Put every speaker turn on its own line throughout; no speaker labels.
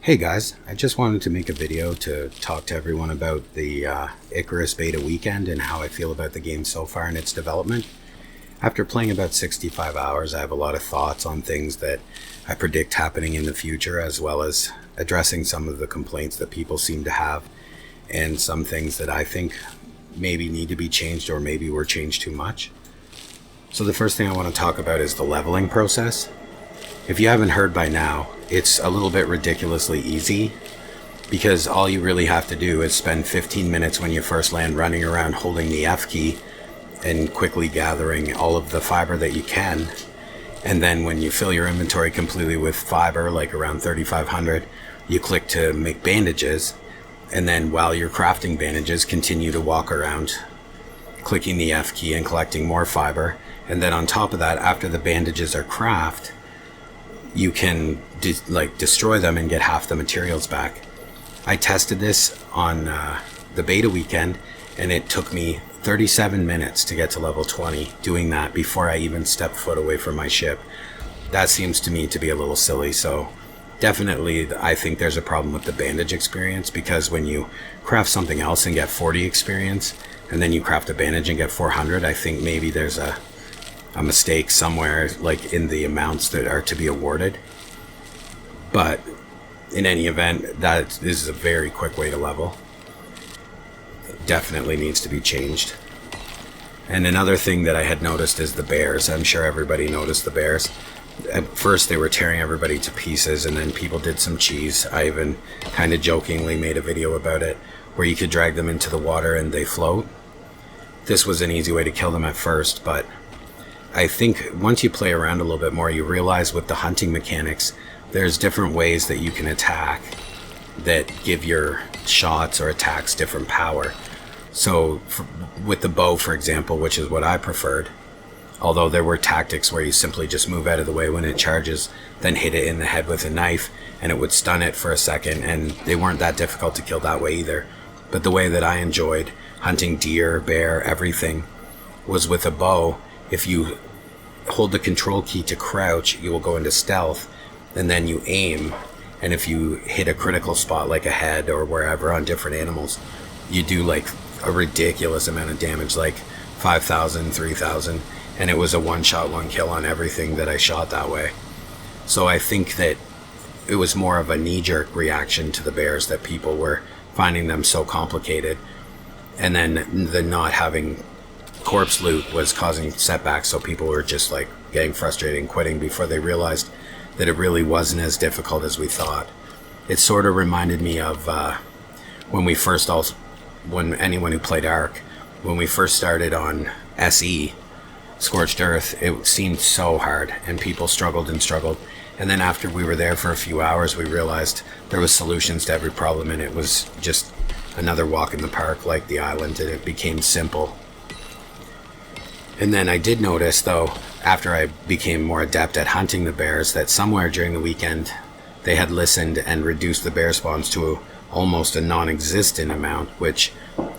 Hey guys, I just wanted to make a video to talk to everyone about the Icarus Beta weekend and how I feel about the game so far in its development. After playing about 65 hours, I have a lot of thoughts on things that I predict happening in the future, as well as addressing some of the complaints that people seem to have, and some things that I think maybe need to be changed or maybe were changed too much. So the first thing I want to talk about is the leveling process. If you haven't heard by now, it's a little bit ridiculously easy, because all you really have to do is spend 15 minutes when you first land running around holding the F key and quickly gathering all of the fiber that you can. And then when you fill your inventory completely with fiber, like around 3,500, you click to make bandages. And then while you're crafting bandages, continue to walk around clicking the F key and collecting more fiber. And then on top of that, after the bandages are crafted, you can destroy them and get half the materials back. I tested this on the beta weekend, and it took me 37 minutes to get to level 20 doing that before I even stepped foot away from my ship. That seems to me to be a little silly, so definitely I think there's a problem with the bandage experience, because when you craft something else and get 40 experience and then you craft a bandage and get 400, I think maybe there's a mistake somewhere, like in the amounts that are to be awarded. But in any event, that is a very quick way to level. Definitely needs to be changed. And another thing that I had noticed is the bears. I'm sure everybody noticed the bears. At first they were tearing everybody to pieces, and then people did some cheese. I even kind of jokingly made a video about it, where you could drag them into the water and they float. This was an easy way to kill them at first, but I think once you play around a little bit more, you realize with the hunting mechanics, there's different ways that you can attack that give your shots or attacks different power. So with the bow, for example, which is what I preferred, although there were tactics where you simply just move out of the way when it charges, then hit it in the head with a knife, and it would stun it for a second, and they weren't that difficult to kill that way either. But the way that I enjoyed hunting deer, bear, everything, was with a bow. If you hold the control key to crouch, you will go into stealth, and then you aim, and if you hit a critical spot like a head or wherever on different animals, you do like a ridiculous amount of damage, like 5,000, 3,000, and it was a one shot, one kill on everything that I shot that way. So I think that it was more of a knee-jerk reaction to the bears, that people were finding them so complicated, and then the not having corpse loot was causing setbacks, so people were just like getting frustrated and quitting before they realized that it really wasn't as difficult as we thought. It sort of reminded me of when anyone who played Ark, when we first started on SE, Scorched Earth, it seemed so hard and people struggled and struggled. And then after we were there for a few hours, we realized there was solutions to every problem, and it was just another walk in the park like the island, and it became simple. And then I did notice, though, after I became more adept at hunting the bears, that somewhere during the weekend they had listened and reduced the bear spawns to almost a non-existent amount, which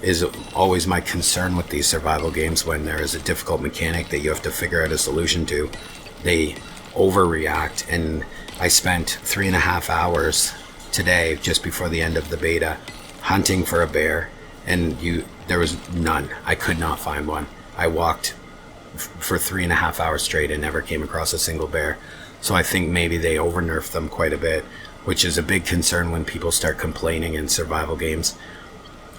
is always my concern with these survival games. When there is a difficult mechanic that you have to figure out a solution to, they overreact. And I spent 3.5 hours today, just before the end of the beta, hunting for a bear, and there was none. I could not find one. I walked for 3.5 hours straight and never came across a single bear. So I think maybe they over-nerfed them quite a bit, which is a big concern when people start complaining in survival games.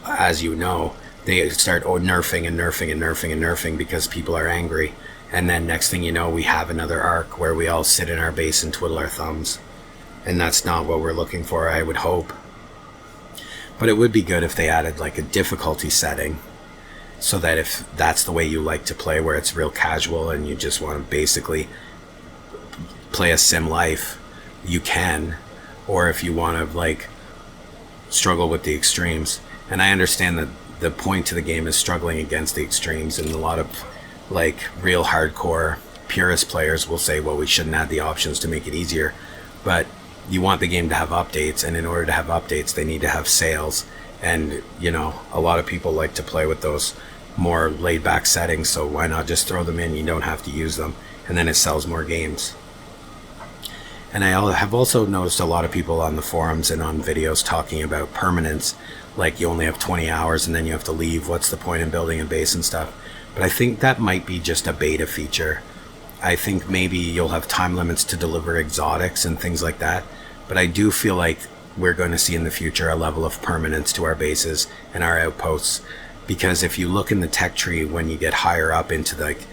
As you know, they start nerfing and nerfing and nerfing and nerfing because people are angry. And then next thing you know, we have another arc where we all sit in our base and twiddle our thumbs. And that's not what we're looking for, I would hope. But it would be good if they added like a difficulty setting, so that if that's the way you like to play, where it's real casual and you just want to basically play a sim life, you can. Or if you want to like struggle with the extremes. And I understand that the point to the game is struggling against the extremes, and a lot of like real hardcore purist players will say, well, we shouldn't add the options to make it easier. But you want the game to have updates, and in order to have updates they need to have sales. And a lot of people like to play with those more laid back settings, so why not just throw them in? You don't have to use them, and then it sells more games. And have also noticed a lot of people on the forums and on videos talking about permanence, like you only have 20 hours and then you have to leave. What's the point in building a base and stuff? But I think that might be just a beta feature. I think maybe you'll have time limits to deliver exotics and things like that. But I do feel like we're going to see in the future a level of permanence to our bases and our outposts. Because if you look in the tech tree, when you get higher up into like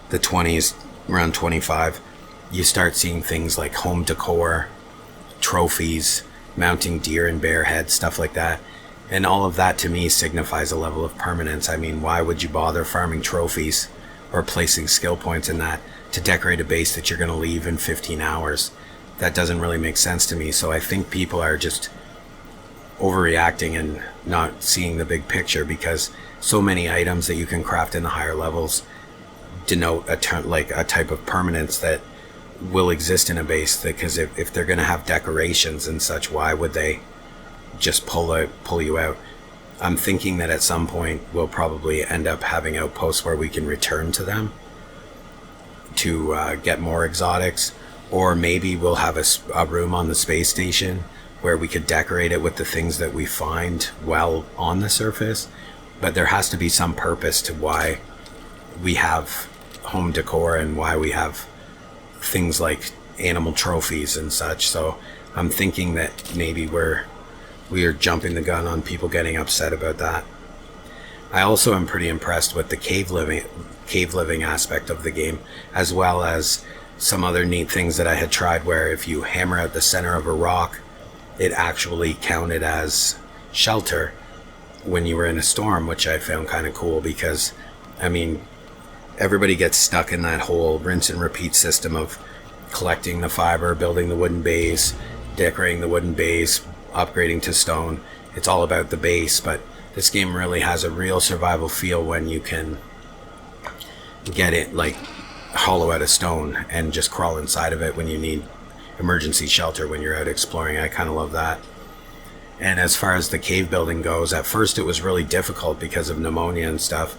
the 20s, around 25, you start seeing things like home decor, trophies, mounting deer and bear heads, stuff like that. And all of that to me signifies a level of permanence. I mean, why would you bother farming trophies or placing skill points in that to decorate a base that you're going to leave in 15 hours? That doesn't really make sense to me. So I think people are just overreacting and not seeing the big picture, because so many items that you can craft in the higher levels denote a type of permanence that will exist in a base. Because if they're going to have decorations and such, why would they just pull you out? I'm thinking that at some point we'll probably end up having outposts where we can return to them to get more exotics, or maybe we'll have a room on the space station where we could decorate it with the things that we find while on the surface. But there has to be some purpose to why we have home decor and why we have things like animal trophies and such. So I'm thinking that maybe we are jumping the gun on people getting upset about that. I also am pretty impressed with the cave living aspect of the game, as well as some other neat things that I had tried, where if you hammer out the center of a rock, it actually counted as shelter when you were in a storm, which I found kind of cool. Because I mean, everybody gets stuck in that whole rinse and repeat system of collecting the fiber, building the wooden base, decorating the wooden base, upgrading to stone. It's all about the base, but this game really has a real survival feel when you can get it, like hollow out a stone and just crawl inside of it when you need emergency shelter when you're out exploring. I kind of love that. And as far as the cave building goes, at first it was really difficult because of pneumonia and stuff,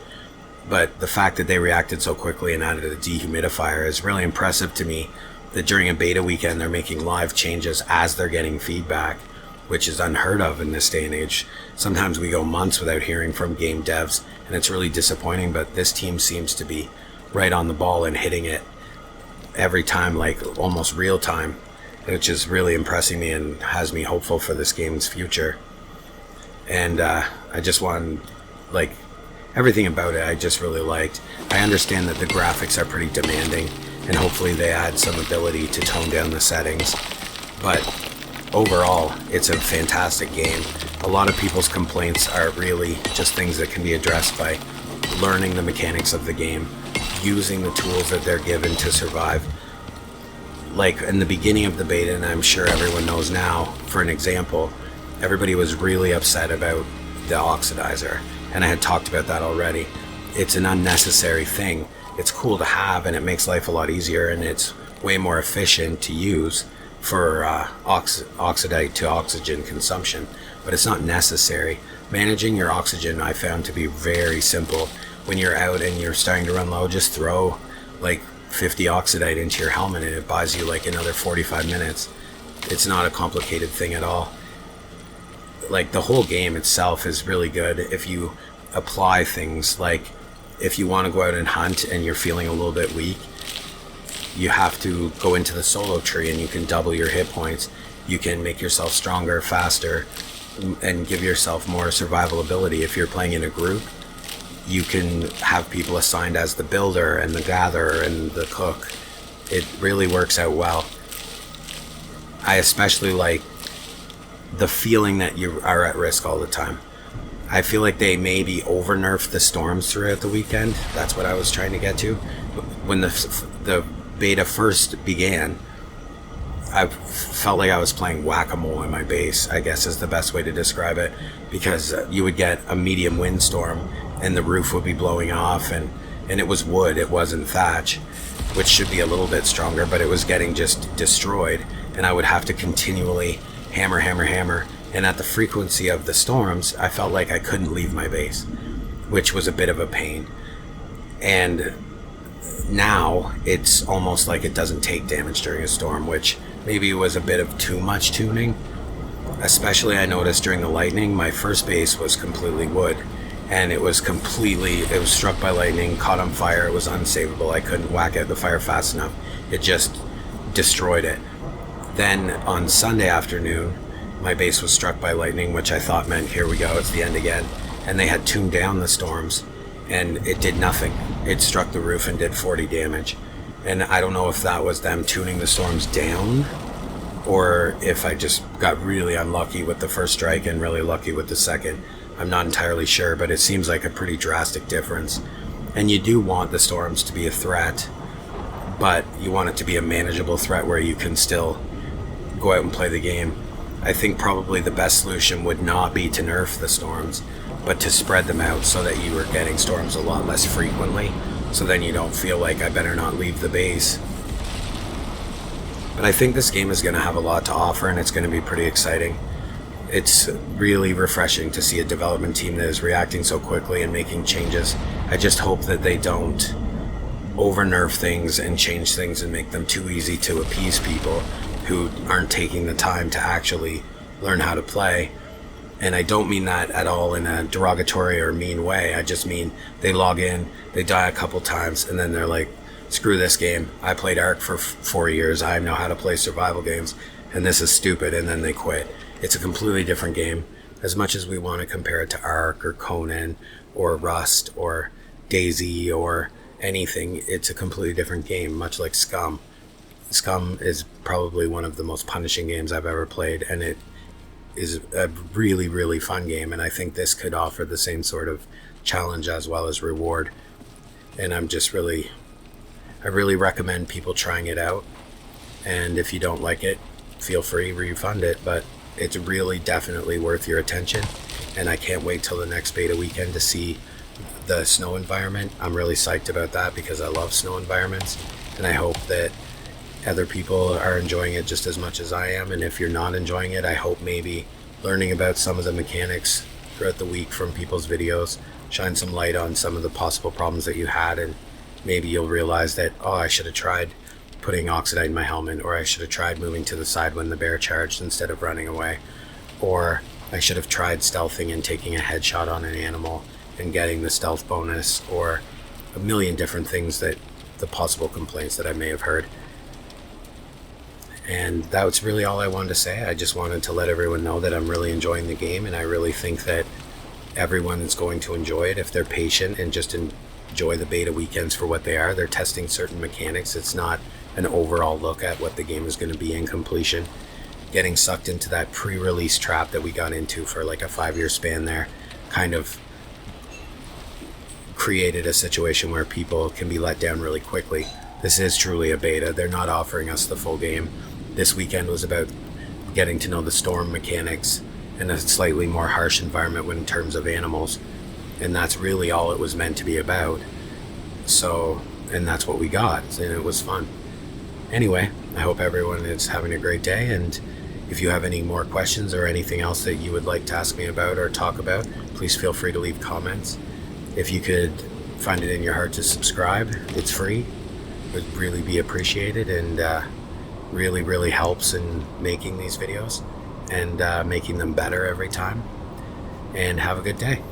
but the fact that they reacted so quickly and added a dehumidifier is really impressive to me. That during a beta weekend they're making live changes as they're getting feedback, which is unheard of in this day and age. Sometimes we go months without hearing from game devs, and it's really disappointing, but this team seems to be right on the ball and hitting it every time, like almost real time, which is really impressing me and has me hopeful for this game's future. And I just want, like, everything about it I just really liked. I understand that the graphics are pretty demanding, and hopefully they add some ability to tone down the settings, but overall it's a fantastic game. A lot of people's complaints are really just things that can be addressed by learning the mechanics of the game, using the tools that they're given to survive. Like in the beginning of the beta, and I'm sure everyone knows now, for an example, everybody was really upset about the oxidizer, and I had talked about that already. It's an unnecessary thing. It's cool to have, and it makes life a lot easier, and it's way more efficient to use for oxidate to oxygen consumption, but it's not necessary. Managing your oxygen I found to be very simple. When you're out and you're starting to run low, just throw like 50 oxidate into your helmet and it buys you like another 45 minutes. It's not a complicated thing at all. Like the whole game itself is really good if you apply things. Like if you want to go out and hunt and you're feeling a little bit weak, you have to go into the solo tree and you can double your hit points. You can make yourself stronger, faster, and give yourself more survival ability. If you're playing in a group, you can have people assigned as the builder and the gatherer and the cook. It really works out well. I especially like the feeling that you are at risk all the time. I feel like they maybe over-nerfed the storms throughout the weekend. That's what I was trying to get to. When the beta first began, I felt like I was playing whack-a-mole in my base, I guess is the best way to describe it, because you would get a medium windstorm and the roof would be blowing off, and it was wood, it wasn't thatch, which should be a little bit stronger, but it was getting just destroyed, and I would have to continually hammer, and at the frequency of the storms, I felt like I couldn't leave my base, which was a bit of a pain. And now it's almost like it doesn't take damage during a storm, which maybe it was a bit of too much tuning. Especially I noticed during the lightning, my first base was completely wood, and it was struck by lightning, caught on fire, it was unsavable. I couldn't whack out the fire fast enough. It just destroyed it. Then on Sunday afternoon, my base was struck by lightning, which I thought meant here we go, it's the end again. And they had tuned down the storms, and it did nothing. It struck the roof and did 40 damage. And I don't know if that was them tuning the storms down, or if I just got really unlucky with the first strike and really lucky with the second. I'm not entirely sure, but it seems like a pretty drastic difference. And you do want the storms to be a threat, but you want it to be a manageable threat where you can still go out and play the game. I think probably the best solution would not be to nerf the storms, but to spread them out so that you are getting storms a lot less frequently, so then you don't feel like I better not leave the base. But I think this game is going to have a lot to offer, and it's going to be pretty exciting. It's really refreshing to see a development team that is reacting so quickly and making changes. I just hope that they don't over-nerf things and change things and make them too easy to appease people who aren't taking the time to actually learn how to play. And I don't mean that at all in a derogatory or mean way. I just mean they log in, they die a couple times, and then they're like, screw this game. I played Ark for 4 years. I know how to play survival games, and this is stupid, and then they quit. It's a completely different game. As much as we want to compare it to Ark or Conan or Rust or DayZ or anything, it's a completely different game, much like Scum. Scum is probably one of the most punishing games I've ever played, and it is a really, really fun game, and I think this could offer the same sort of challenge as well as reward. And I really recommend people trying it out, and if you don't like it, feel free to refund it, but it's really definitely worth your attention, and I can't wait till the next beta weekend to see the snow environment. I'm really psyched about that because I love snow environments, and I hope that other people are enjoying it just as much as I am. And if you're not enjoying it, I hope maybe learning about some of the mechanics throughout the week from people's videos shine some light on some of the possible problems that you had, and maybe you'll realize that, oh, I should have tried putting Oxidite in my helmet, or I should have tried moving to the side when the bear charged instead of running away, or I should have tried stealthing and taking a headshot on an animal and getting the stealth bonus, or a million different things, that the possible complaints that I may have heard. And that's really all I wanted to say. I just wanted to let everyone know that I'm really enjoying the game, and I really think that everyone is going to enjoy it if they're patient and just enjoy the beta weekends for what they are. They're testing certain mechanics. It's not an overall look at what the game is going to be in completion. Getting sucked into that pre-release trap that we got into for like a 5-year span there kind of created a situation where people can be let down really quickly. This is truly a beta. They're not offering us the full game. This weekend was about getting to know the storm mechanics and a slightly more harsh environment in terms of animals, and that's really all it was meant to be about. So, and that's what we got, and it was fun. Anyway, I hope everyone is having a great day, and if you have any more questions or anything else that you would like to ask me about or talk about, please feel free to leave comments. If you could find it in your heart to subscribe, it's free. It would really be appreciated, and really helps in making these videos and making them better every time. And have a good day.